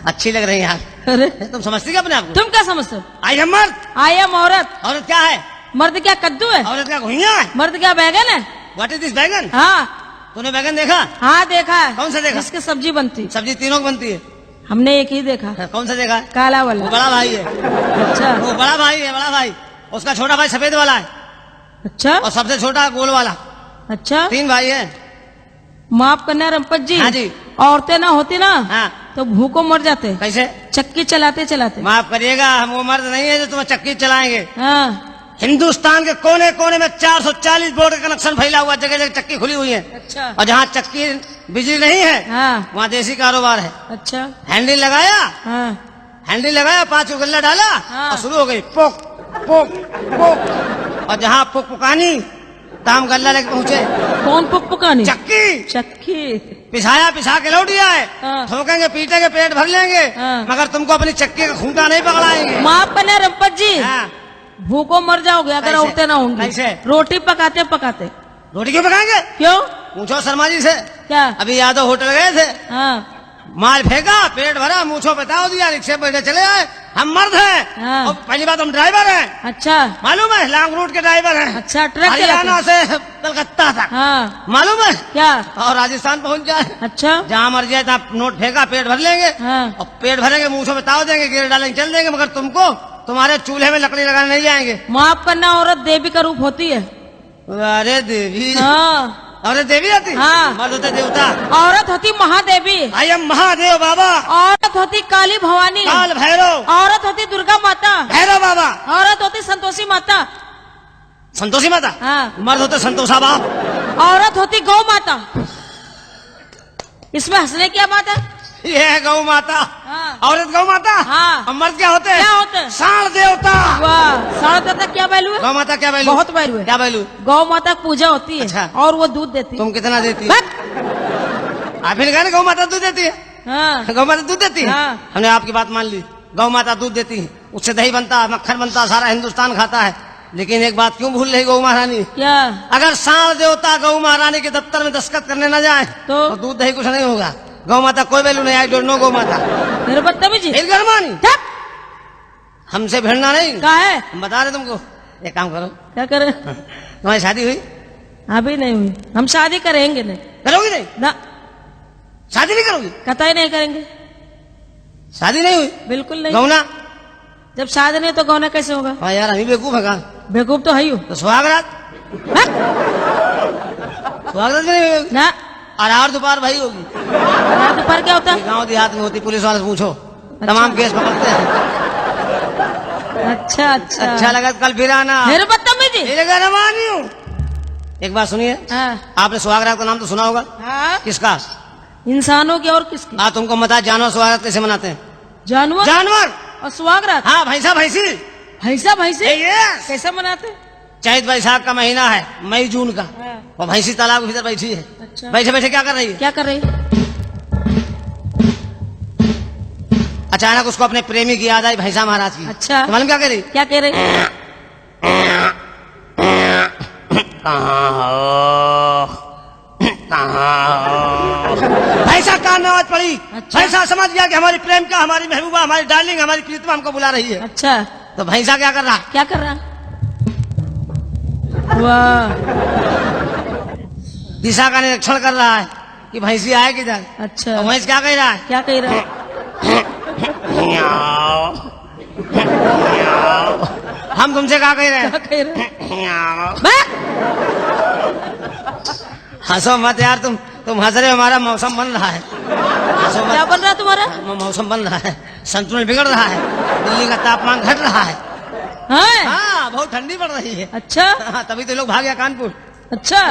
अच्छी लग रही यार। अरे तुम समझती क्या अपने आप को? तुम क्या समझते हो? आई एम मर्द। आई एम औरत। औरत क्या है? मर्द क्या कद्दू है? औरत क्या घुइयां है? मर्द क्या बैगन है? व्हाट इज दिस बैगन? हाँ तूने बैगन देखा? हाँ देखा है। कौन सा देखा? जिसकी सब्जी बनती। सब्जी तीनों की बनती है। हमने एक ही देखा। कौन सा देखा है? काला वो वाला। बड़ा भाई है। अच्छा वो बड़ा भाई है, बड़ा भाई। उसका छोटा भाई सफेद वाला है अच्छा और सबसे छोटा गोल वाला। अच्छा। 3 भाई है। माफ करना रंपत जी। हाँ जी। औरतें ना होती ना हाँ। तो भूखों मर जाते। कैसे? चक्की चलाते चलाते। माफ करिएगा, हम वो मर्द नहीं है जो तुम्हें चक्की चलाएंगे। हाँ हिंदुस्तान के कोने कोने में 440 बोर्ड का कनेक्शन फैला हुआ, जगह जगह चक्की खुली हुई है। अच्छा और जहाँ चक्की बिजली नहीं है हाँ वहाँ देसी कारोबार है। अच्छा हैंडल लगाया, हाँ हैंडल लगाया, 5 गल्ला डाला हाँ। और शुरू हो गई पोक पोक पोक। और जहाँ पुक पुकानी ताम गल्ला लेके पहुंचे कौन पुकपुकानी? चक्की। चक्की। पिसाया, पिसा के लौट आए। हाँ। ठोकेंगे पीटेंगे, पेट भर लेंगे हाँ। मगर तुमको अपनी चक्की का खूंटा नहीं पकड़ाएंगे। माफ करना रंपत जी। हाँ। भूखों मर जाओगे अगर कैसे? औरतें ना होंगी। कैसे? रोटी पकाते पकाते। रोटी क्यों पकाएंगे? क्यों? पूछो शर्मा जी से। क्या? अभी यादव होटल गए थे, हाँ माल फेंका, पेट भरा, मूछो बताओ दिया, रिक्शे पे बैठे चले आए। हम मर्द हैं। हाँ। और पहली बात हम ड्राइवर हैं, अच्छा मालूम है? लॉन्ग रूट के ड्राइवर हैं। अच्छा ट्रक हरियाणा चलाते। से कलकत्ता तक, हाँ मालूम है? क्या? और राजस्थान पहुंच जाए, अच्छा जहाँ मर जाए तहाँ नोट फेंका, पेट भर लेंगे। हाँ और पेट भरेंगे, मूछो बताओ देंगे, गिर डालेंगे, चल देंगे, मगर तुमको तुम्हारे चूल्हे में लकड़ी लगाने नहीं जाएंगे। माफ करना औरत देवी का रूप होती है। अरे देवी। हाँ अरे देवी आती? हाँ। मर्द होते देवता। औरत होती महादेवी। आई एम महादेव बाबा। औरत होती काली भवानी। काल भैरव। औरत होती दुर्गा माता। भैरव बाबा। औरत होती संतोषी माता। संतोषी माता। हाँ। मर्द होते संतोषा बाप। औरत होती गौ माता। इसमें हंसने क्या बात है? ये है गौ माता। हाँ। औरत गौ माता। हाँ। और मर्द क्या होते हैं? क्या होते हैं? साण देवता। वाह साढ़े तक क्या वैल्यू है? गौ माता क्या वैल्यू? बहुत वैल्यू है। क्या वैल्यू? गौ माता की पूजा होती है। अच्छा। और वो दूध देती है। तुम कितना देती है? बस। आप ही कहा ना गौ माता दूध देती है। हाँ गौ माता दूध देती है। हाँ। हमने आपकी बात मान ली, गौ माता दूध देती है, उससे दही बनता है, मक्खन बनता है, सारा हिंदुस्तान खाता है। लेकिन एक बात क्यों भूल रही गौ महारानी? क्या? अगर साण देवता गौ महारानी के दफ्तर में दस्तखत करने न जाए तो दूध दही कुछ नहीं होगा। गौ माता कोई वैल्यू नहीं। आई डोंट नो गौ माता। मेरे बदतमीजी। फिर गरमानी चुप। हमसे भिड़ना नहीं। क्या है? हम बता रहे तुमको, एक काम करो, क्या करे? तुम्हारी शादी हुई? अभी नहीं हुई। हम शादी करेंगे नहीं। करोगी नहीं? ना शादी नहीं करोगी? कतई नहीं करेंगे। शादी नहीं हुई? बिल्कुल नहीं। गौना? जब शादी नहीं तो गौना कैसे होगा? हाँ यार, हम ही बेवकूफ है कहाँ? बेवकूफ तो है ही हो। तो सुहागरात? हट। सुहागरात भी नहीं होगी? ना अरहर दोपहर भाई होगी। रात दोपहर क्या होता? गांव देहात में होती, पुलिस वाले से पूछो, तमाम केस पकड़ते हैं। अच्छा अच्छा अच्छा लगा तो कल फिर आना। मेरे बदतमीजी। फिर गरमानी हूँ। एक बात सुनिए, हाँ आपने सुहागरात का नाम तो सुना होगा? हाँ किसका? इंसानों की और किसकी? हाँ, तुमको मता जानवर सुहागरात कैसे मनाते हैं? जानवर जानवर। और सुहागरात। हाँ, भैंसा भैंसी। भैंसा भैंसी यस। कैसे मनाते? चैत बैसाख का महीना है, मई जून का, हाँ। और भैंसी तालाब के भीतर बैठी है। अच्छा बैठे बैठे क्या कर रही है? क्या कर रही? अचानक उसको अपने प्रेमी की याद आई, भैंसा महाराज की। अच्छा। तो मालूम क्या कह रही? क्या कह रही? कहाँ हो? भैंसा कान में आवाज पड़ी। अच्छा। भैंसा समझ गया कि हमारी प्रेम का, हमारी महबूबा, हमारी डार्लिंग, हमारी प्रीतमा हमको बुला रही है। अच्छा तो भैंसा क्या कर रहा? क्या कर रहा? वाह दिशा का निरीक्षण कर रहा है कि भैंसी आए किधर। अच्छा और भैंस क्या कह रहा है? क्या कह रहा? म्याऊ, म्याऊ। हम तुमसे क्या कह रहे हैं? क्या कह रहा? म्याऊ। बे! हंसो मत यार, तुम हंस रहे हो, हमारा मौसम बन रहा है। हंसो क्या मत। बन रहा तुम्हारा? मौसम बन रहा है, संतुलन बिगड़ रहा है, दिल्ली का तापमान घट रहा है। हाँ हाँ, बहुत ठंडी पड़ रही है। अच्छा हाँ, तभी तो लोग भाग गया कानपुर। अच्छा